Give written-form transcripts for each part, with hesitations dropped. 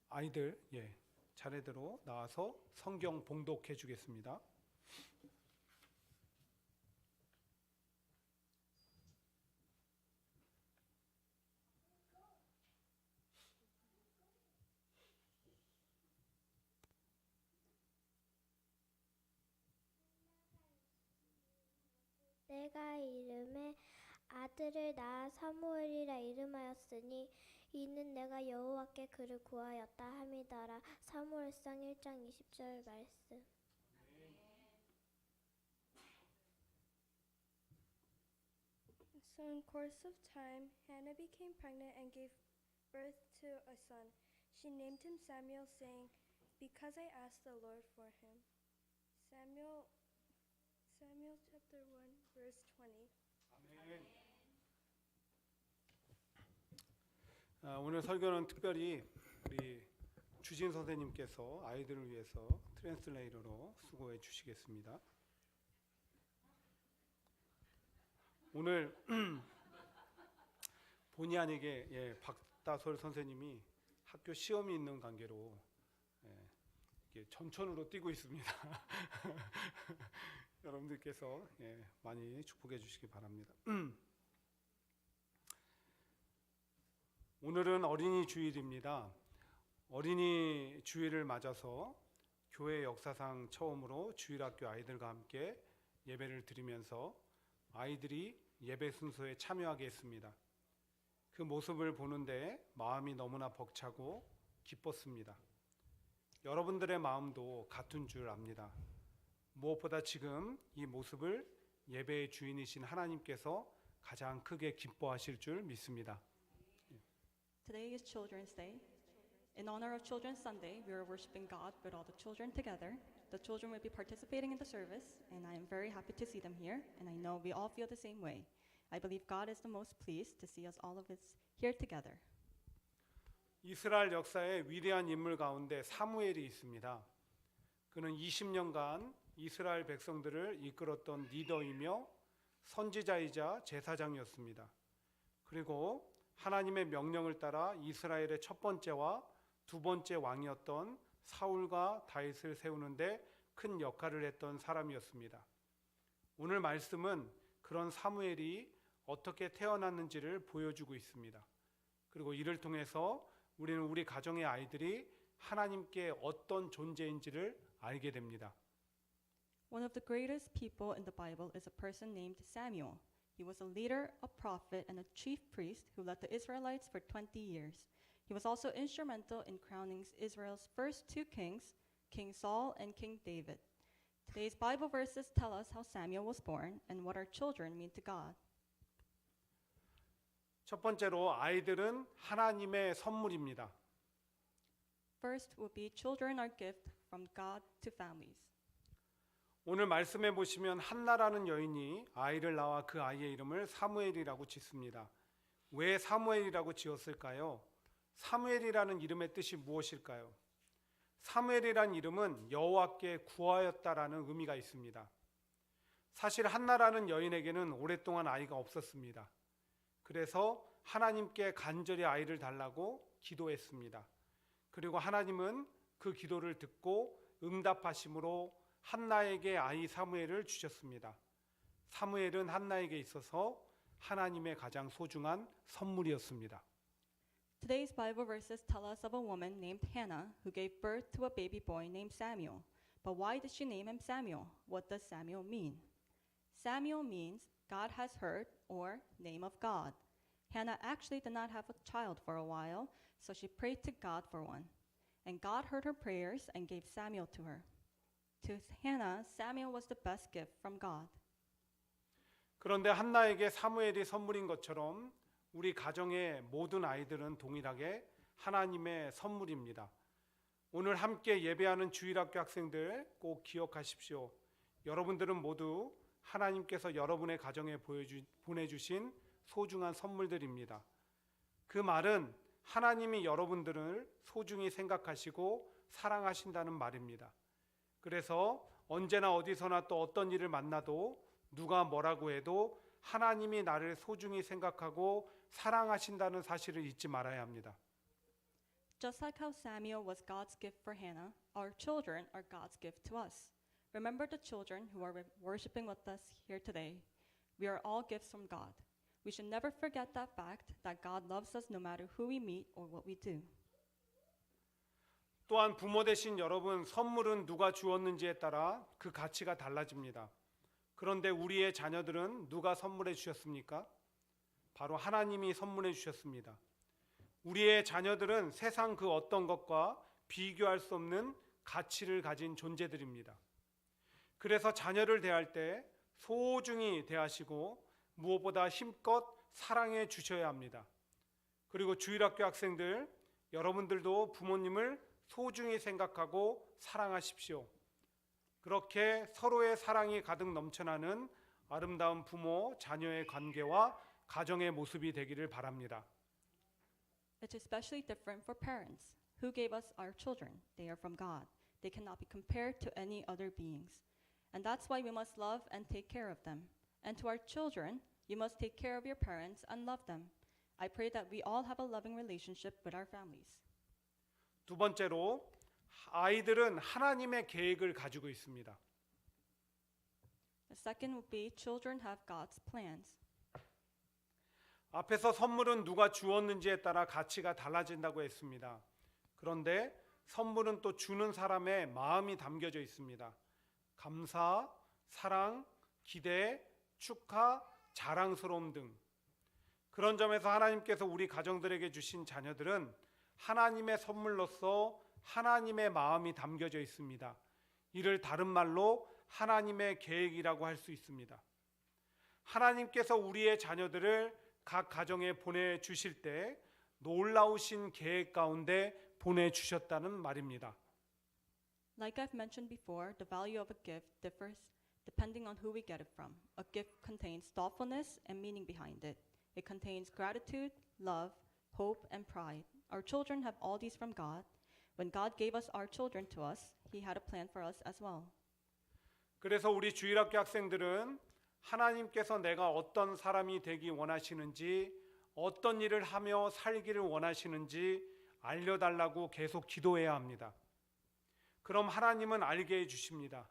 아이들 차례대로 나와서 성경 봉독해 주겠습니다. 내가 이름에 아들을 낳아 사무엘이라 이름하였으니 이는 내가 여호와께 그를 구하였다 함이더라. 사무엘상 1장 20절 말씀. So in course of time, Hannah became pregnant and gave birth to a son. She named him Samuel, saying, "Because I asked the Lord for him." Samuel chapter 1, verse 20. 오늘 설교는 특별히 우리 주진 선생님께서 아이들을 위해서 트랜슬레이터로 수고해 주시겠습니다. 오늘 본의 아니게 박다솔 선생님이 학교 시험이 있는 관계로 이렇게 전천후로 뛰고 있습니다. 여러분들께서 많이 축복해 주시기 바랍니다. 오늘은 어린이 주일입니다. 어린이 주일을 맞아서 교회 역사상 처음으로 주일학교 아이들과 함께 예배를 드리면서 아이들이 예배 순서에 참여하게 했습니다. 그 모습을 보는데 마음이 너무나 벅차고 기뻤습니다. 여러분들의 마음도 같은 줄 압니다. 무엇보다 지금 이 모습을 예배의 주인이신 하나님께서 가장 크게 기뻐하실 줄 믿습니다. Today is Children's Day. In honor of Children's Sunday, we are worshiping God with all the children together. The children will be participating in the service, and I am very happy to see them here, and I know we all feel the same way. I believe God is the most pleased to see us all of us here together. 이스라엘 역사의 위대한 인물 가운데 사무엘이 있습니다. 그는 20년간 이스라엘 백성들을 이끌었던 리더이며 선지자이자 제사장이었습니다. 그리고 하나님의 명령을 따라 이스라엘의 첫 번째와 두 번째 왕이었던 사울과 다윗을 세우는데 큰 역할을 했던 사람이었습니다. 오늘 말씀은 그런 사무엘이 어떻게 태어났는지를 보여주고 있습니다. 그리고 이를 통해서 우리는 우리 가정의 아이들이 하나님께 어떤 존재인지를 알게 됩니다. One of the greatest people in the Bible is a person named Samuel. He was a leader, a prophet, and a chief priest who led the Israelites for 20 years. He was also instrumental in crowning Israel's first two kings, King Saul and King David. Today's Bible verses tell us how Samuel was born and what our children mean to God. 첫 번째로 아이들은 하나님의 선물입니다. First will be children are gift from God to families. 오늘 말씀해 보시면 한나라는 여인이 아이를 낳아 그 아이의 이름을 사무엘이라고 짓습니다. 왜 사무엘이라고 지었을까요? 사무엘이라는 이름의 뜻이 무엇일까요? 사무엘이라는 이름은 여호와께 구하였다라는 의미가 있습니다. 사실 한나라는 여인에게는 오랫동안 아이가 없었습니다. 그래서 하나님께 간절히 아이를 달라고 기도했습니다. 그리고 하나님은 그 기도를 듣고 응답하심으로 한나에게 아이 사무엘을 주셨습니다. 사무엘은 한나에게 있어서 하나님의 가장 소중한 선물이었습니다. Today's Bible verses tell us of a woman named Hannah who gave birth to a baby boy named Samuel. But why did she name him Samuel? What does Samuel mean? Samuel means God has heard or name of God. Hannah actually did not have a child for a while, so she prayed to God for one. And God heard her prayers and gave Samuel to her. To Hannah, Samuel was the best gift from God. 그런데 한나에게 사무엘이 선물인 것처럼 우리 가정의 모든 아이들은 동일하게 하나님의 선물입니다. 오늘 함께 예배하는 주일학교 학생들 꼭 기억하십시오. 여러분들은 모두 하나님께서 여러분의 가정에 보내주신 소중한 선물들입니다. 그 말은 하나님이 여러분들을 소중히 생각하시고 사랑하신다는 말입니다. 그래서 언제나 어디서나 또 어떤 일을 만나도 누가 뭐라고 해도 하나님이 나를 소중히 생각하고 사랑하신다는 사실을 잊지 말아야 합니다. Just like how Samuel was God's gift for Hannah, our children are God's gift to us. Remember the children who are worshiping with us here today. We are all gifts from God. We should never forget that fact that God loves us no matter who we meet or what we do. 또한 부모 되신 여러분, 선물은 누가 주었는지에 따라 그 가치가 달라집니다. 그런데 우리의 자녀들은 누가 선물해 주셨습니까? 바로 하나님이 선물해 주셨습니다. 우리의 자녀들은 세상 그 어떤 것과 비교할 수 없는 가치를 가진 존재들입니다. 그래서 자녀를 대할 때 소중히 대하시고 무엇보다 힘껏 사랑해 주셔야 합니다. 그리고 주일학교 학생들, 여러분들도 부모님을 소중히 생각하고 사랑하십시오. 그렇게 서로의 사랑이 가득 넘쳐나는 아름다운 부모, 자녀의 관계와 가정의 모습이 되기를 바랍니다. It's especially different for parents. Who gave us our children? They are from God. They cannot be compared to any other beings. And that's why we must love and take care of them. And to our children, you must take care of your parents and love them. I pray that we all have a loving relationship with our families. 두 번째로, 아이들은 하나님의 계획을 가지고 있습니다. The second would be children have God's plans. 앞에서 선물은 누가 주었는지에 따라 가치가 달라진다고 했습니다. 그런데 선물은 또 주는 사람의 마음이 담겨져 있습니다. 감사, 사랑, 기대, 축하, 자랑스러움 등 그런 점에서 하나님께서 우리 가정들에게 주신 자녀들은 하나님의 선물로서 하나님의 마음이 담겨져 있습니다. 이를 다른 말로 하나님의 계획이라고 할 수 있습니다. 하나님께서 우리의 자녀들을 각 가정에 보내주실 때 놀라우신 계획 가운데 보내주셨다는 말입니다. Like I've mentioned before, the value of a gift differs depending on who we get it from. A gift contains thoughtfulness and meaning behind it. It contains gratitude, love, hope, and pride. Our children have all these from God. When God gave us our children to us, He had a plan for us as well. 그래서 우리 주일학교 학생들은 하나님께서 내가 어떤 사람이 되기 원하시는지, 어떤 일을 하며 살기를 원하시는지 알려달라고 계속 기도해야 합니다. 그럼 하나님은 알게 해주십니다.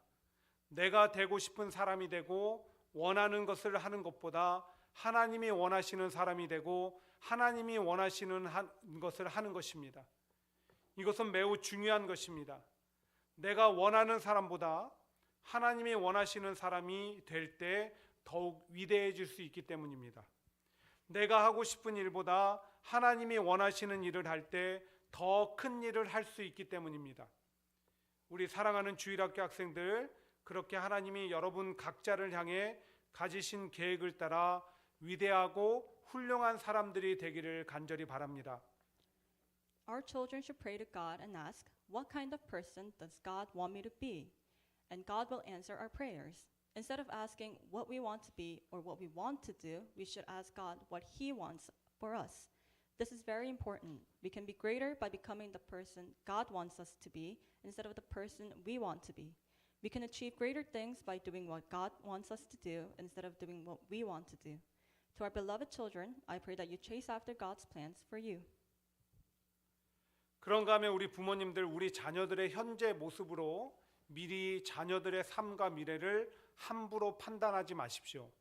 내가 되고 싶은 사람이 되고 원하는 것을 하는 것보다 하나님이 원하시는 사람이 되고 하나님이 원하시는 것을 하는 것입니다. 이것은 매우 중요한 것입니다. 내가 원하는 사람보다 하나님이 원하시는 사람이 될 때 더욱 위대해질 수 있기 때문입니다. 내가 하고 싶은 일보다 하나님이 원하시는 일을 할 때 더 큰 일을 할 수 있기 때문입니다. 우리 사랑하는 주일학교 학생들, 그렇게 하나님이 여러분 각자를 향해 가지신 계획을 따라 위대하고 훌륭한 사람들이 되기를 간절히 바랍니다. Our children should pray to God and ask, what kind of person does God want me to be? And God will answer our prayers. Instead of asking what we want to be or what we want to do, we should ask God what He wants for us. This is very important. We can be greater by becoming the person God wants us to be instead of the person we want to be. We can achieve greater things by doing what God wants us to do instead of doing what we want to do. To our beloved children, I pray that you chase after God's plans for you. 그런가 하면 우리 부모님들, 우리 자녀들의 현재 모습으로 미리 자녀들의 삶과 미래를 함부로 판단하지 마십시오.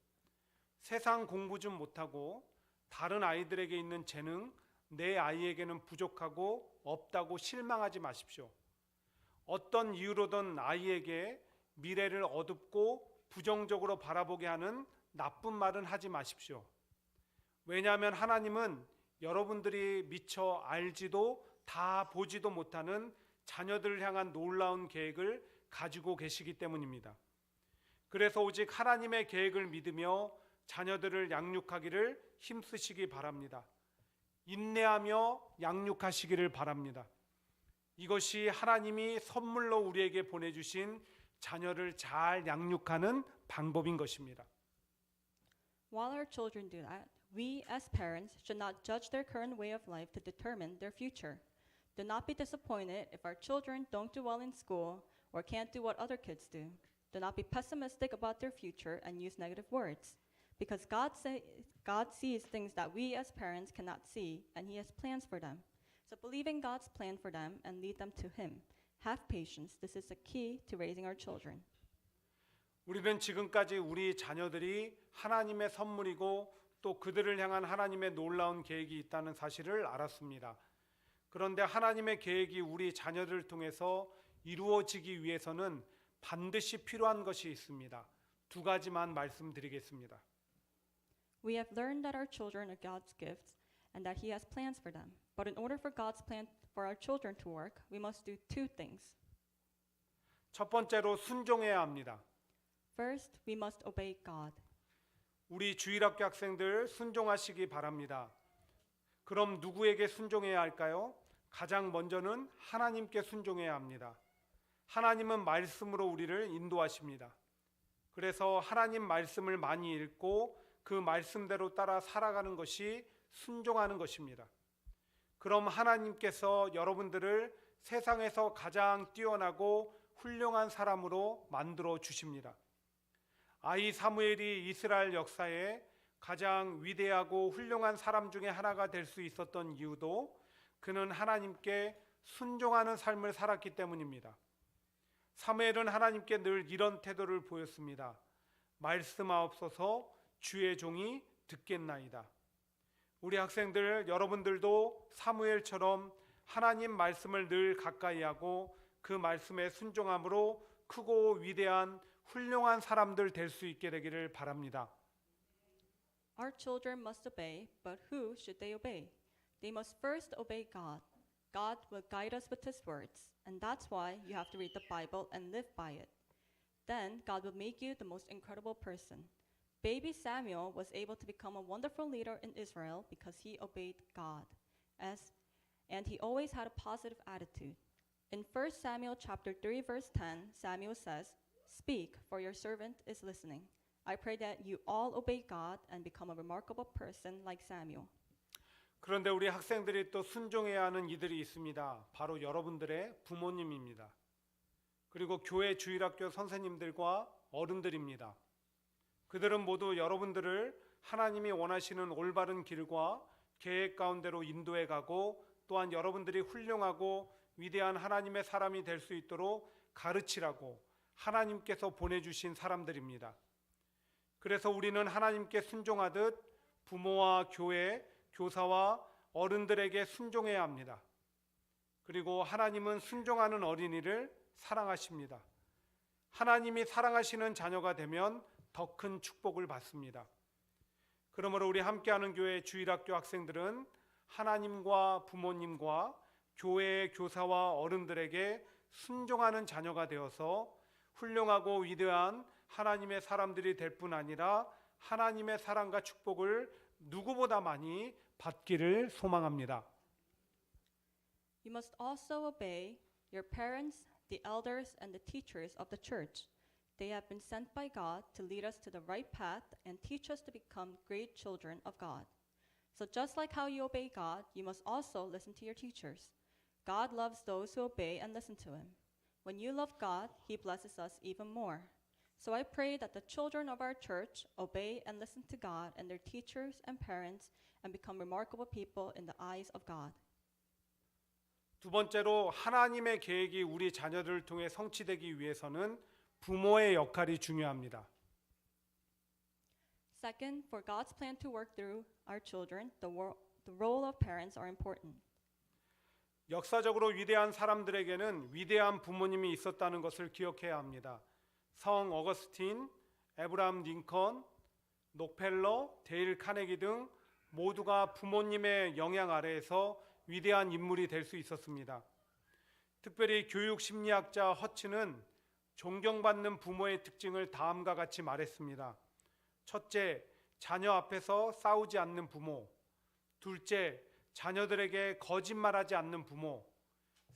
세상 공부 좀 못하고 다른 아이들에게 있는 재능, 내 아이에게는 부족하고 없다고 실망하지 마십시오. 어떤 이유로든 아이에게 미래를 어둡고 부정적으로 바라보게 하는 나쁜 말은 하지 마십시오. 왜냐하면 하나님은 여러분들이 미처 알지도 다 보지도 못하는 자녀들을 향한 놀라운 계획을 가지고 계시기 때문입니다. 그래서 오직 하나님의 계획을 믿으며 자녀들을 양육하기를 힘쓰시기 바랍니다. 인내하며 양육하시기를 바랍니다. 이것이 하나님이 선물로 우리에게 보내주신 자녀를 잘 양육하는 방법인 것입니다. While our children do that, we as parents should not judge their current way of life to determine their future. Do not be disappointed if our children don't do well in school or can't do what other kids do. Do not be pessimistic about their future and use negative words. Because God sees things that we as parents cannot see, and He has plans for them. So believe in God's plan for them and lead them to Him. Have patience. This is the key to raising our children. 우리는 지금까지 우리 자녀들이 하나님의 선물이고 또 그들을 향한 하나님의 놀라운 계획이 있다는 사실을 알았습니다. 그런데 하나님의 계획이 우리 자녀들을 통해서 이루어지기 위해서는 반드시 필요한 것이 있습니다. 두 가지만 말씀드리겠습니다. We have learned that our children are God's gifts and that He has plans for them. But in order for God's plan for our children to work, we must do two things. 첫 번째로 순종해야 합니다. First, we must obey God. 우리 주일학교 학생들 순종하시기 바랍니다. 그럼 누구에게 순종해야 할까요? 가장 먼저는 하나님께 순종해야 합니다. 하나님은 말씀으로 우리를 인도하십니다. 그래서 하나님 말씀을 많이 읽고 그 말씀대로 따라 살아가는 것이 순종하는 것입니다. 그럼 하나님께서 여러분들을 세상에서 가장 뛰어나고 훌륭한 사람으로 만들어 주십니다. 아이 사무엘이 이스라엘 역사에 가장 위대하고 훌륭한 사람 중에 하나가 될 수 있었던 이유도 그는 하나님께 순종하는 삶을 살았기 때문입니다. 사무엘은 하나님께 늘 이런 태도를 보였습니다. 말씀하옵소서 주의 종이 듣겠나이다. 우리 학생들 여러분들도 사무엘처럼 하나님 말씀을 늘 가까이 하고 그 말씀에 순종함으로 크고 위대한 훌륭한 사람들 될 수 있게 되기를 바랍니다. Our children must obey, but who should they obey? They must first obey God. God will guide us with His words, and that's why you have to read the Bible and live by it. Then God will make you the most incredible person. Baby Samuel was able to become a wonderful leader in Israel because he obeyed God, and he always had a positive attitude. In 1 Samuel chapter 3 verse 10, Samuel says, "Speak, for your servant is listening." I pray that you all obey God and become a remarkable person like Samuel. 그런데 우리 학생들이 또 순종해야 하는 이들이 있습니다. 바로 여러분들의 부모님입니다. 그리고 교회 주일학교 선생님들과 어른들입니다. 그들은 모두 여러분들을 하나님이 원하시는 올바른 길과 계획 가운데로 인도해 가고 또한 여러분들이 훌륭하고 위대한 하나님의 사람이 될 수 있도록 가르치라고 하나님께서 보내주신 사람들입니다. 그래서 우리는 하나님께 순종하듯 부모와 교회, 교사와 어른들에게 순종해야 합니다. 그리고 하나님은 순종하는 어린이를 사랑하십니다. 하나님이 사랑하시는 자녀가 되면 더 큰 축복을 받습니다. 그러므로 우리 함께하는 교회 주일학교 학생들은 하나님과 부모님과 교회의 교사와 어른들에게 순종하는 자녀가 되어서 훌륭하고 위대한 하나님의 사람들이 될 뿐 아니라 하나님의 사랑과 축복을 누구보다 많이 받기를 소망합니다. You must also obey your parents, the elders, and the teachers of the church. They have been sent by God to lead us to the right path and teach us to become great children of God. So just like how you obey God, you must also listen to your teachers. God loves those who obey and listen to Him. When you love God, He blesses us even more. So I pray that the children of our church obey and listen to God and their teachers and parents and become remarkable people in the eyes of God. 두 번째로 하나님의 계획이 우리 자녀들을 통해 성취되기 위해서는 부모의 역할이 중요합니다. Second, for God's plan to work through our children, the role of parents are important. 역사적으로 위대한 사람들에게는 위대한 부모님이 있었다는 것을 기억해야 합니다. 성 어거스틴, 에브라함 링컨, 록펠러, 데일 카네기 등 모두가 부모님의 영향 아래에서 위대한 인물이 될 수 있었습니다. 특별히 교육 심리학자 허츠는 존경받는 부모의 특징을 다음과 같이 말했습니다. 첫째, 자녀 앞에서 싸우지 않는 부모. 둘째, 자녀들에게 거짓말하지 않는 부모.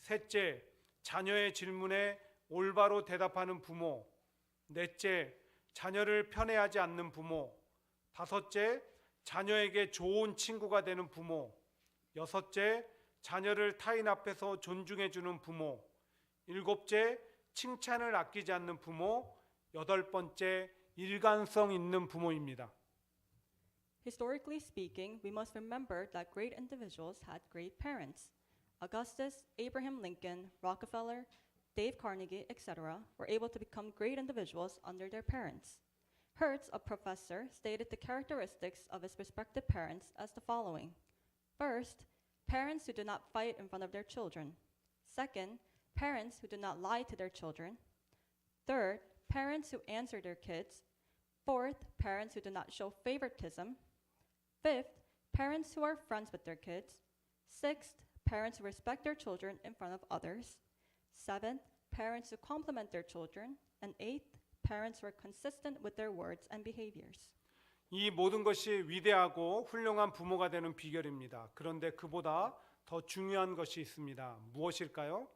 셋째, 자녀의 질문에 올바로 대답하는 부모. 넷째, 자녀를 편애하지 않는 부모. 다섯째, 자녀에게 좋은 친구가 되는 부모. 여섯째, 자녀를 타인 앞에서 존중해주는 부모. 일곱째, 칭찬을 아끼지 않는 부모. 여덟 번째, 일관성 있는 부모입니다. Historically speaking, we must remember that great individuals had great parents. Augustus, Abraham Lincoln, Rockefeller, Dave Carnegie, etc., were able to become great individuals under their parents. Hertz, a professor, stated the characteristics of his respective parents as the following. First, parents who do not fight in front of their children. Second, parents who do not lie to their children. Third, parents who answer their kids. Fourth, parents who do not show favoritism. Fifth, parents who are friends with their kids. Sixth, parents who respect their children in front of others. Seventh, parents who compliment their children. And eighth, parents who are consistent with their words and behaviors. 이 모든 것이 위대하고 훌륭한 부모가 되는 비결입니다. 그런데 그보다 더 중요한 것이 있습니다. 무엇일까요?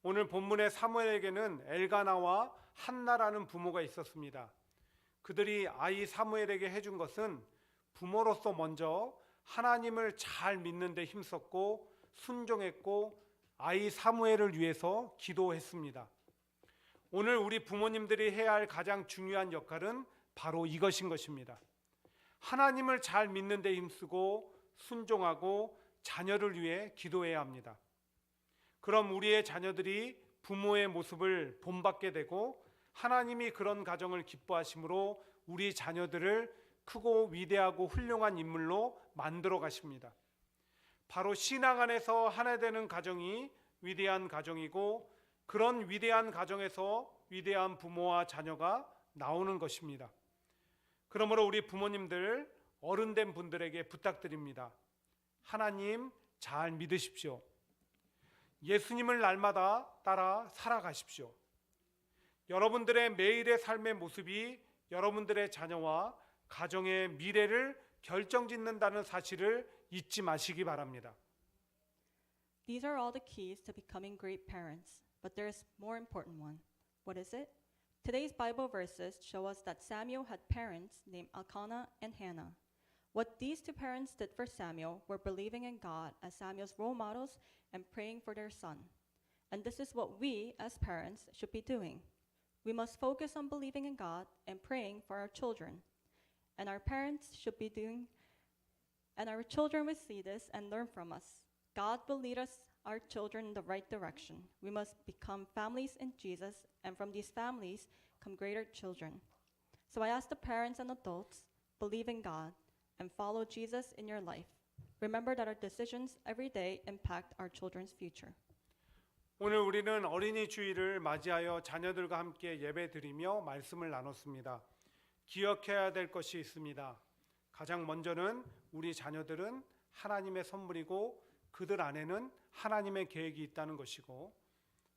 오늘 본문의 사무엘에게는 엘가나와 한나라는 부모가 있었습니다. 그들이 아이 사무엘에게 해준 것은 부모로서 먼저 하나님을 잘 믿는 데 힘썼고 순종했고 아이 사무엘을 위해서 기도했습니다. 오늘 우리 부모님들이 해야 할 가장 중요한 역할은 바로 이것인 것입니다. 하나님을 잘 믿는 데 힘쓰고 순종하고 자녀를 위해 기도해야 합니다. 그럼 우리의 자녀들이 부모의 모습을 본받게 되고 하나님이 그런 가정을 기뻐하심으로 우리 자녀들을 크고 위대하고 훌륭한 인물로 만들어 가십니다. 바로 신앙 안에서 하나 되는 가정이 위대한 가정이고 그런 위대한 가정에서 위대한 부모와 자녀가 나오는 것입니다. 그러므로 우리 부모님들, 어른된 분들에게 부탁드립니다. 하나님 잘 믿으십시오. 예수님을 날마다 따라 살아가십시오. 여러분들의 매일의 삶의 모습이 여러분들의 자녀와 가정의 미래를 결정짓는다는 사실을 잊지 마시기 바랍니다. These are all the keys to becoming great parents, but there's more important one. What is it? Today's Bible verses show us that Samuel had parents named Elkanah and Hannah. What these two parents did for Samuel were believing in God as Samuel's role models and praying for their son. And this is what we, as parents, should be doing. We must focus on believing in God and praying for our children. And our parents should be doing, and our children will see this and learn from us. God will lead us, our children, in the right direction. We must become families in Jesus, and from these families come greater children. So I ask the parents and adults, believe in God and follow Jesus in your life. Remember that our decisions every day impact our children's future. 오늘 우리는 어린이 주일을 맞이하여 자녀들과 함께 예배드리며 말씀을 나눴습니다. 기억해야 될 것이 있습니다. 가장 먼저는 우리 자녀들은 하나님의 선물이고 그들 안에는 하나님의 계획이 있다는 것이고,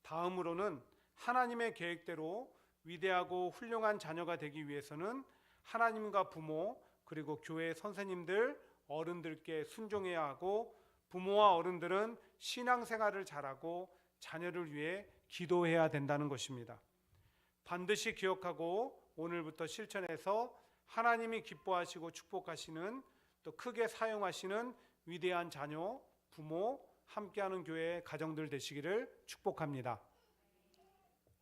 다음으로는 하나님의 계획대로 위대하고 훌륭한 자녀가 되기 위해서는 하나님과 부모 그리고 교회 선생님들, 어른들께 순종해야 하고, 부모와 어른들은 신앙생활을 잘하고 자녀를 위해 기도해야 된다는 것입니다. 반드시 기억하고 오늘부터 실천해서 하나님이 기뻐하시고 축복하시는, 또 크게 사용하시는 위대한 자녀, 부모, 함께하는 교회 가정들 되시기를 축복합니다.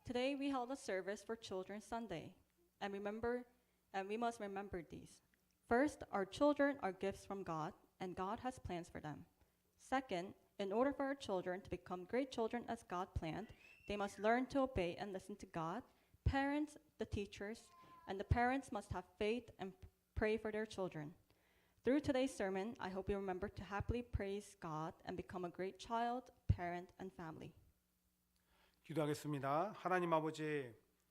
Today we held a service for Children's Sunday, and we must remember these. First, our children are gifts from God, and God has plans for them. Second, in order for our children to become great children as God planned, they must learn to obey and listen to God. Parents, the teachers, and the parents must have faith and pray for their children. Through today's sermon, I hope you remember to happily praise God and become a great child, parent, and family. 기도하겠습니다. 하나님 아버지,